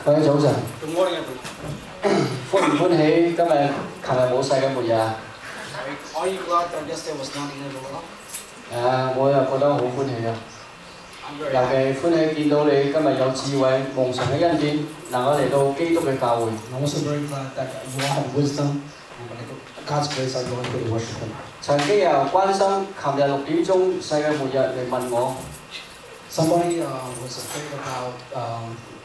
各位早晨， Good morning, everyone. 歡唔歡喜今日琴日冇世界末日啊？ Are you glad that yesterday was not in the world? 我又覺得好歡喜啊！ I'm very 尤 happy. 其歡喜見到你今日有智慧、蒙神嘅恩典，能夠嚟到基督嘅教會。 I'm also very glad that you all have wisdom and God's grace are going to worship Him. 曾經有關心琴日6點鐘世界末日嚟問我， Somebody was afraid about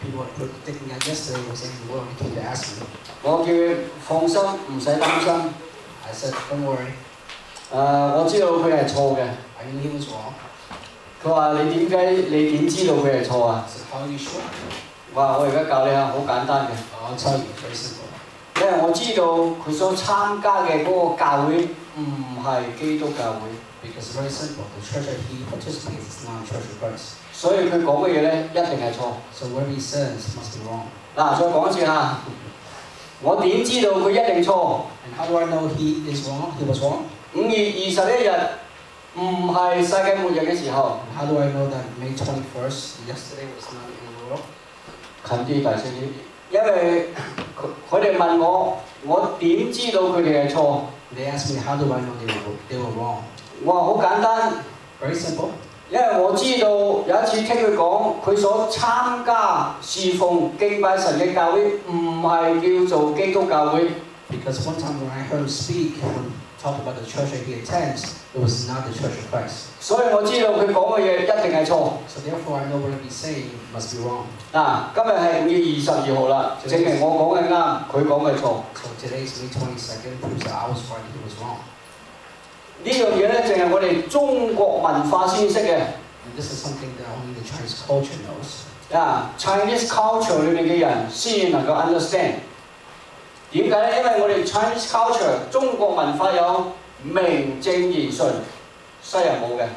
people predicting that yesterday was in the world. He came to ask me. 我叫佢放心，唔使擔心。 I said, don't worry. 我知道佢係錯嘅。 I knew he was wrong. 佢話你點知道佢係錯啊？ I said, how are you sure? 我而家教你下，好簡單嘅。 I'll tell you, very simple. 因為我知道佢所參加嘅嗰個教會唔係基督教會。 Because very simple, the church that he participates is not a church of Christ. 所以佢講嘅嘢咧，一定係錯。 So whatever he says must be wrong. 嗱，再講一次嚇，我點知道佢一定錯？ And how do I know he is wrong? He was wrong. 5月21日唔係世界末日嘅時候。 And how do I know that May 21st, yesterday, was not in the world? 近啲，大聲啲，因為佢哋問我，我點知道佢哋係錯？ They asked me, how do I know they were wrong? 我話好簡單， Very simple. 因為我知道有一次聽佢講，佢所參加侍奉敬拜神嘅教會唔係叫做基督教會。 Because one time when I heard him speak and talk about the church that he attends, it was not the church of Christ. 所以我知道佢講嘅嘢一定係錯。 So therefore I know whatever he's saying must be wrong. 嗱，今日係5月22號啦，證明我講嘅啱，佢講嘅錯。 So today's May 22nd proves that I was right and he was wrong. 呢樣嘢咧，淨係我哋中國文化先識嘅。 And this is something that only the Chinese culture knows. Chinese culture 裏面嘅人先能夠 understand。點解咧？因為我哋 Chinese culture 中國文化有名正言順，西人冇嘅。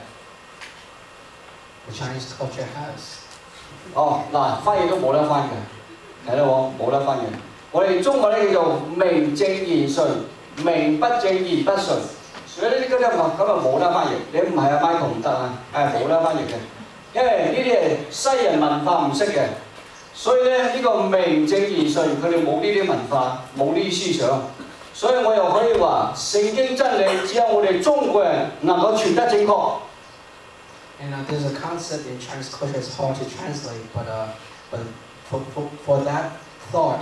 The Chinese culture has. 嗱，翻譯都冇得翻嘅，睇到冇？冇得翻嘅。我哋中國咧叫做名正言順，名不正言不順。所以呢啲咁啊冇得翻譯，你唔係阿 Michael 唔得啊，冇得翻譯嘅，因為呢啲係西人文化唔識嘅，所以咧呢個名正言順佢哋冇呢啲文化，冇呢啲思想，所以我又可以話聖經真理只有我哋中國人能夠傳得正確。 And there's a concept in Chinese culture it's hard to translate, but for that thought,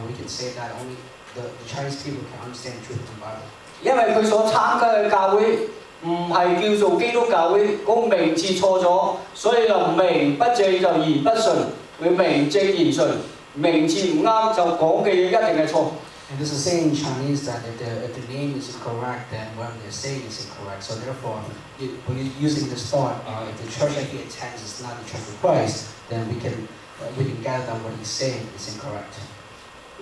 we can say that only the Chinese people can understand the truth of the Bible. 因為佢所參加嘅教會唔係叫做基督教會，個名字錯咗，所以就名不正就言不順，佢名正言順，名字唔啱就講嘅嘢一定係錯。 And there's a saying in Chinese that if the name is incorrect, then what they're saying is incorrect. So therefore, when you're using this thought, if the church that he attends is not the church of Christ, then we can gather that what he's saying is incorrect.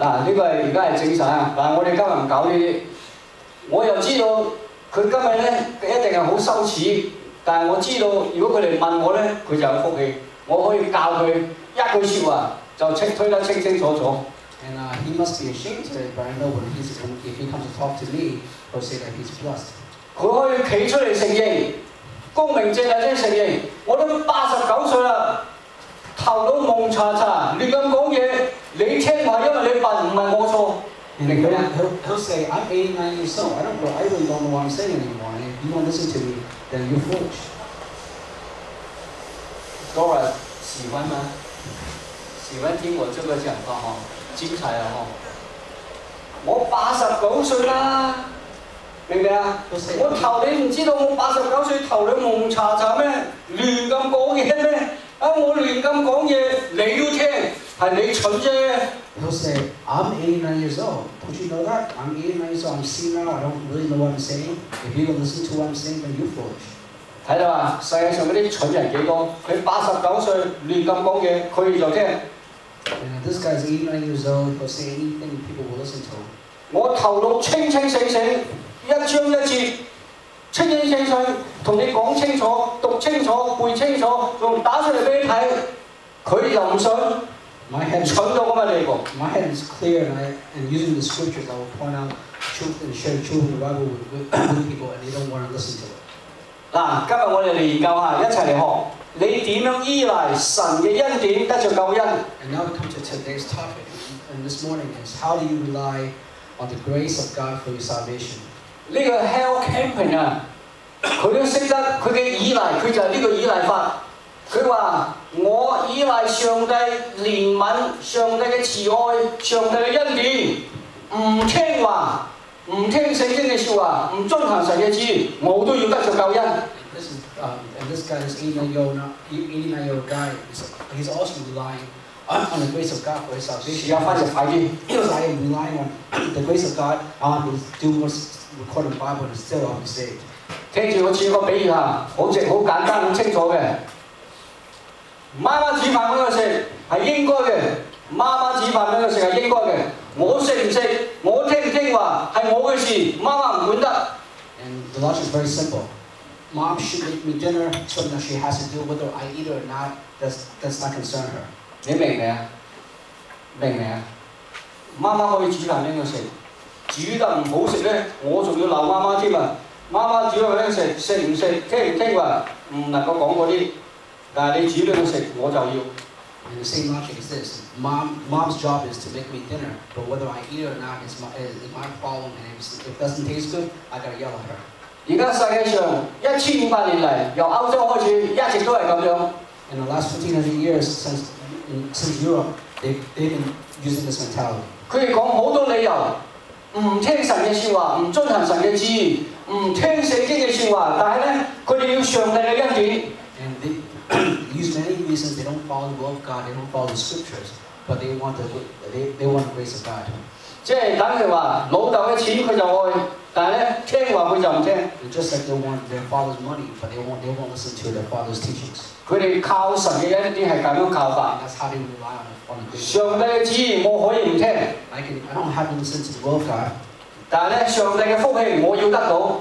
嗱，呢個係而家係正神啊！但係我哋今日唔搞呢啲。 我又知道佢今日咧一定係好羞恥，但係我知道如果佢哋問我咧，佢就有福氣，我可以教佢一句説話就推得清清楚楚。 And he must be ashamed today, but I know if he comes to talk to me, he'll say that he's blessed. 佢可以企出嚟承認，光明正大即係承認，我都89歲啦，頭腦蒙查查，亂咁講嘢，你聽話，因為你笨，唔係我錯。 And he'll say, I'm 89 years old. I really don't know what I'm saying anymore. And if you don't listen to me, then you're foolish. Dora 喜歡嗎？喜歡聽我這個講法哈，精彩啊哈！我89歲啦，明唔明啊？我頭你唔知道我89歲頭腦蒙查查咩？亂咁講嘢咩？我亂咁講嘢，你都聽，係你蠢啫。 He'll say, I'm 89 years old. Don't you know that? I'm 89 years old. I'm senile. I don't really know what I'm saying. If you don't listen to what I'm saying, then you're foolish. 睇到啊，世界上嗰啲蠢人幾多？佢89歲亂咁講嘢，佢就聽。 And this guy's 89 years old. He'll say anything people will listen to him. 我頭腦清清醒醒，一章一節，清清醒醒，同你講清楚、讀清楚、背清楚，仲打出嚟俾你睇，佢就唔信。 My head is 蠢到咁嘅地步。 My head is clear, and using the scriptures, I will point out truth and share the truth of the Bible with people, and they don't want to listen to it. 嗱，今日我哋嚟研究下，一齊嚟學。你點樣依賴神嘅恩典得着救恩？ And now we come to today's topic, and this morning is how do you rely on the grace of God for your salvation? 呢個 Hal Camping 啊，佢都識得佢嘅依賴，佢就係呢個依賴法。佢話：我依賴上帝憐憫、上帝嘅慈愛、上帝嘅恩典，唔聽話、唔聽聖經嘅説話、唔遵行神嘅旨意，我都要得着救恩。And this guy, this 89-year-old guy, he's also relying on the grace of God for his 時 salvation. 間翻就快啲。 Because I am relying on the grace of God to do what's recorded in the Bible and still I'll be saved. 聽住我似個比喻下，好簡單、好清楚嘅。媽媽煮飯俾佢食係應該嘅，媽媽煮飯俾佢食係應該嘅。我食唔食，我聽唔聽話係我嘅事，媽媽唔管得。 And the logic is very simple. Mom should make me dinner, something that she has to do whether I eat it or not. That's not concern her. 你明未啊？明未啊？媽媽可以煮飯俾佢食，煮得唔好食咧，我仲要鬧媽媽添啊！媽媽煮咗俾佢食，食唔食，聽唔聽話，唔能夠講嗰啲。但係你煮俾佢食，我就要。 And the same logic is this: mom's job is to make me dinner, but whether I eat it or not is my problem. And if it doesn't taste good, I gotta yell at her. 而家世界上1500年嚟，由歐洲開始，一直都係咁樣。In the last 1500 years since Europe, they've been using this mentality. 佢哋講好多理由，唔聽神嘅説話，唔遵行神嘅旨意，唔聽聖經嘅説話，但係咧，佢哋要上帝嘅恩典。 And they use many reasons. They don't follow the will of God. They don't follow the scriptures, but they want the grace of God. 即係等於話老豆嘅錢佢就愛，但係咧聽話佢就唔聽。 And just like they want their father's money, but they won't listen to their father's teachings. 佢哋靠神嘅恩典係咁樣靠法。 And that's how they rely on the grace. 上帝嘅旨意我可以唔聽， I don't have to listen to the will of God, 但係咧上帝嘅福氣我要得到，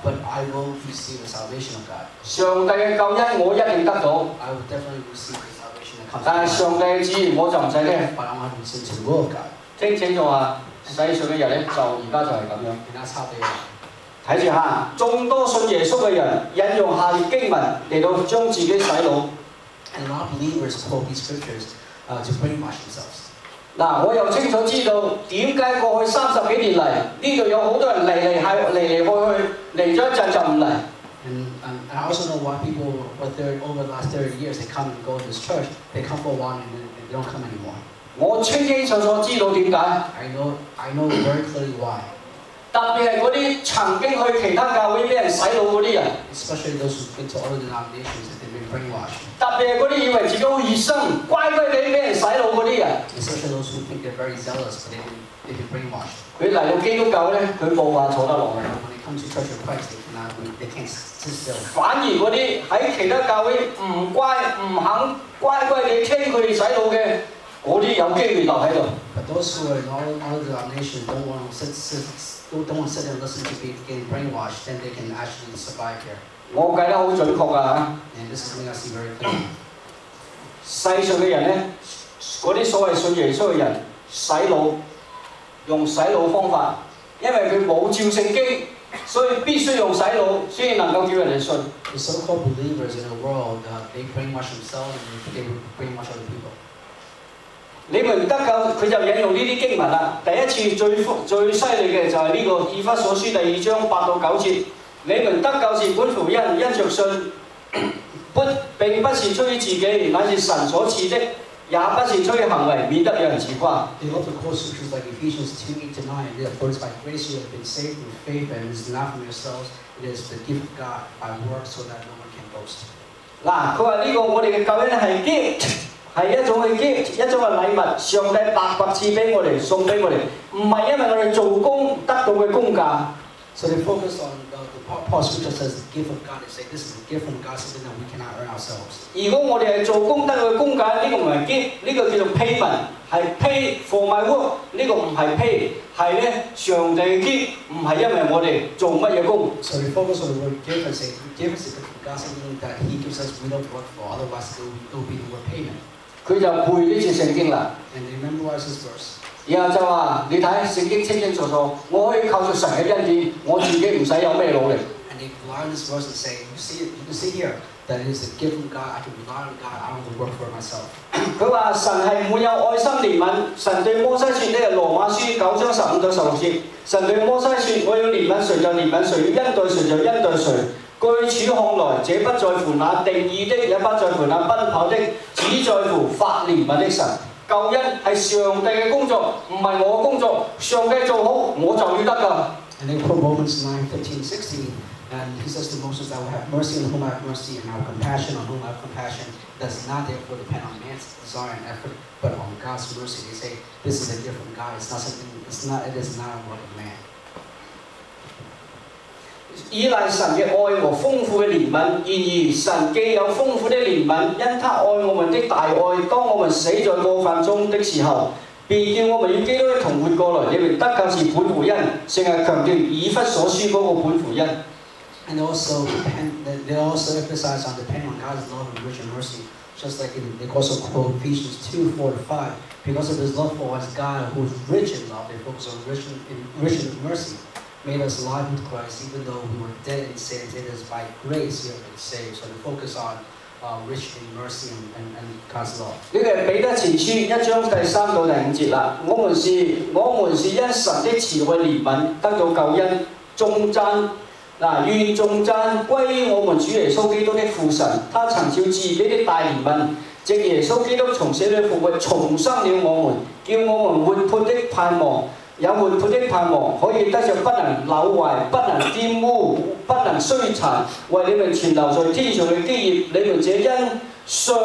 but I will receive the salvation of God. 上帝嘅救恩我一定得到， I will definitely receive the salvation that comes 但係 from 上帝嘅旨意我就唔使聽。 God. But I don't have to listen to the will of God. 聽清楚啊！世上嘅人咧就而家就係咁樣。 And that's how they are. 睇住下，眾多信耶穌嘅人引用下列經文嚟到將自己洗腦。 And a lot of believers quote these scriptures to brainwash themselves. 嗱，我又清楚知道點解過去30幾年嚟呢度有好多人嚟去，嚟咗一陣就唔嚟。 And I also know why people, over the last 30 years, they come and go to this church. They come for a while and then they don't come anymore. 我清清楚楚知道點解， I know very clearly why. 特別係嗰啲曾經去其他教會俾人洗腦嗰啲人， Especially those who've been to other denominations that they've been brainwashed. 特別係嗰啲以為自己好熱心、乖乖地俾人洗腦嗰啲人。 Especially those who think they're very zealous, but they've been brainwashed. 佢嚟到基督教咧，佢冇話坐得落去。 When they come to Church of Christ, they can't sit still. 反而嗰啲喺其他教會唔肯乖乖地聽佢哋洗腦嘅，嗰啲有機會留喺度。 But those who are in all denominations don't want to sit there and listen to people getting brainwashed, then they can actually survive here. 我計得好準確㗎嚇。 And this is something I see very clearly. 世上嘅人咧，嗰啲所謂信耶穌嘅人洗腦，用洗腦方法，因為佢冇照聖經，所以必須用洗腦先能夠叫人哋信。 The so-called believers in the world, they brainwash themselves and they brainwash other people. 你們得救，佢就引用呢啲經文啦。第一次最犀利嘅就係呢個以弗所書第2章8到9節。你們得救是本乎因着信，並不是出於自己，乃是神所賜的，也不是出於行為，免得有人自誇。 They love to quote scriptures like Ephesians 2:8-9. For it's by grace you have been saved through faith, and it is not from yourselves; it is the gift of God by works, so that no one can boast. 嗱，佢話呢個我哋嘅救恩係 gift，係一種嘅 gift，一種嘅禮物，上帝白賜俾我哋，送俾我哋，唔係因為我哋做工得到嘅工價。 So they focus on the part of scripture says the gift of God. They say this is a gift from God, something that we cannot earn ourselves. 如果我哋係做工得到嘅工價，呢個唔係 gift，呢個叫做 payment，係 pay for my work，呢個唔係 pay，係咧上帝嘅 gift，唔係因為我哋做乜嘢工。 So they focus on the word gift and say gift is a gift from God, something that He gives us. We don't work for, otherwise it will be the word payment. 佢就背呢節聖經啦。 And they memorize this verse. 然後就話：你睇聖經清清楚楚，我可以靠住神嘅恩典，我自己唔使有咩努力。 And they rely on this verse and say, you can see here, that it is a gift from God. I can rely on God. I don't have to work for it myself. 佢話神係滿有愛心憐憫，神對摩西説呢係羅馬書9章15到16節，神對摩西説：我要憐憫誰就憐憫誰，要恩待誰就恩待誰。據此看來，這不在乎那定義的，也不在乎那奔跑的，只在乎發憐憫的神。救恩係上帝嘅工作，唔係我嘅工作。上帝做好，我就要得㗎。And they quote Romans 9:15-16, and he says to Moses, "I will have mercy on whom I have mercy, and I will have compassion on whom I have compassion." Does not therefore depend on man's desire and effort, but on God's mercy. They say this is a gift from God. It's not something. It is not a work of man. 依賴神嘅愛和豐富嘅憐憫，然而神既有豐富的憐憫，因他愛我們的大愛，當我們死在過犯中的時候，便叫我們與基督一同活過來。你們得救是本乎恩，成日強調以弗所書嗰個本乎恩。And they also emphasize on depending on God's love and rich and mercy, just like they also quote Ephesians 2:4-5. Because of His love for us, God, who is rich in love, they focus on rich in mercy, made us alive with Christ, even though we were dead in sin. It is by grace you have been saved. So they focus on rich in mercy and God's love. 呢個係彼得前書1章第3到第5節啦。我們是因神的慈愛憐憫得到救恩，頌讚。願頌讚歸我們主耶穌基督的父神，他曾照自己的大憐憫，藉耶穌基督從死裏復活，重生了我們，叫我們活潑的盼望，有活潑的盼望，可以得着不能朽壞、不能玷污、不能衰殘，為你們存留在天上嘅基業。你們這因信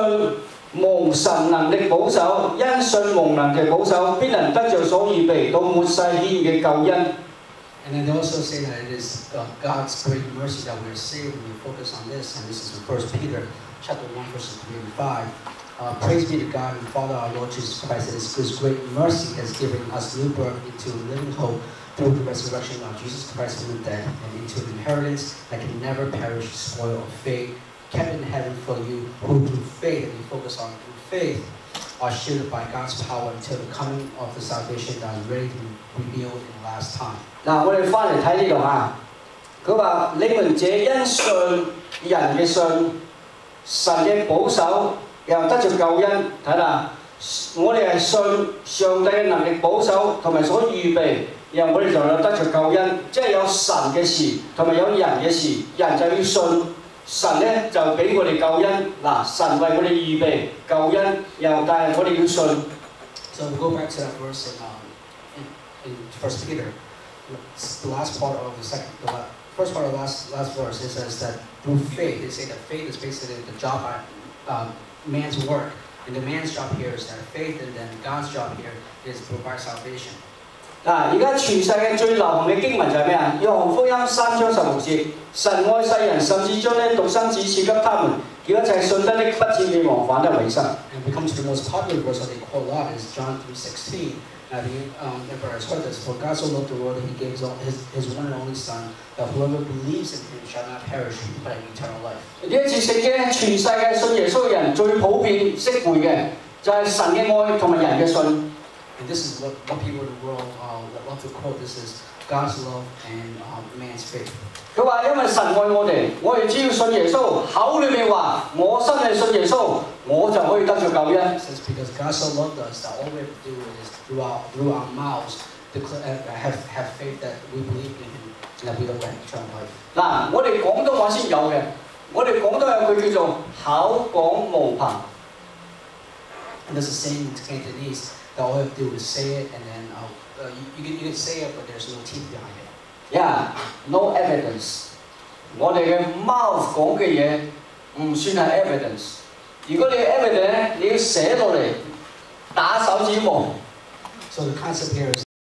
蒙神能力保守，因信蒙能力保守，必能得着所預備到末世顯現嘅救恩。And then they also say that it is God's great mercy that we are saved, and we focus on this, and this is in 1 Peter chapter 1, verses 3 and 5. Praise be to God and Father our Lord Jesus Christ, that His great mercy has given us new birth into a living hope through the resurrection of Jesus Christ from the dead, and into an inheritance that can never perish, spoil or fade, kept in heaven for you, who through faith, and we focus on through faith, are shielded by God's power until the coming of the salvation that is ready to be revealed in the last time. 嗱，我哋翻嚟睇呢度嚇，佢話：你們這因信人嘅信，神嘅保守，又得着救恩。睇啦，我哋係信上帝嘅能力保守同埋所預備，然後我哋就有得着救恩，即係有神嘅事同埋有人嘅事，人就要信。神咧就俾我哋救恩，嗱，神為我哋預備救恩，又但係我哋要信。So we go back to that verse in 1 Peter, the last part of the first part of the last verse. It says that through faith, they say that faith is basically the job man's work, and the man's job here is that faith, and then God's job here is to provide salvation. 嗱，而家全世界最流行嘅經文就係咩啊？約翰福音3章16節，神愛世人，甚至將呢獨生子賜給他們，叫一切信得的不至滅亡，反得永生。And we come to the most popular verse that they quote a lot is John 3:16. The emperor has heard this. For God so loved the world that He gave His one and only Son, that whoever believes in Him shall not perish but have eternal life. 呢一節聖經，全世界信耶穌嘅人最普遍識背嘅就係神嘅愛同埋人嘅信。And this is what people in the world love to quote. This is God's love and man's faith. 佢話：因為神愛我哋只要信耶穌，口裏面話我心裏信耶穌，我就可以得着救恩。Says because God so loved us that all we have to do is through our mouths have faith that we believe in Him and that we don't have eternal life. 嗱，我哋廣東話先有嘅，我哋廣東有句叫做口講無憑。And there's a saying in Cantonese that all you have to do is say it, and then you can say it, but there's no teeth behind it. Yeah, no evidence. 我哋嘅 mouth 講嘅嘢唔算係 evidence。如果你有 evidence 咧，你要寫落嚟，打手指模。So the concept here is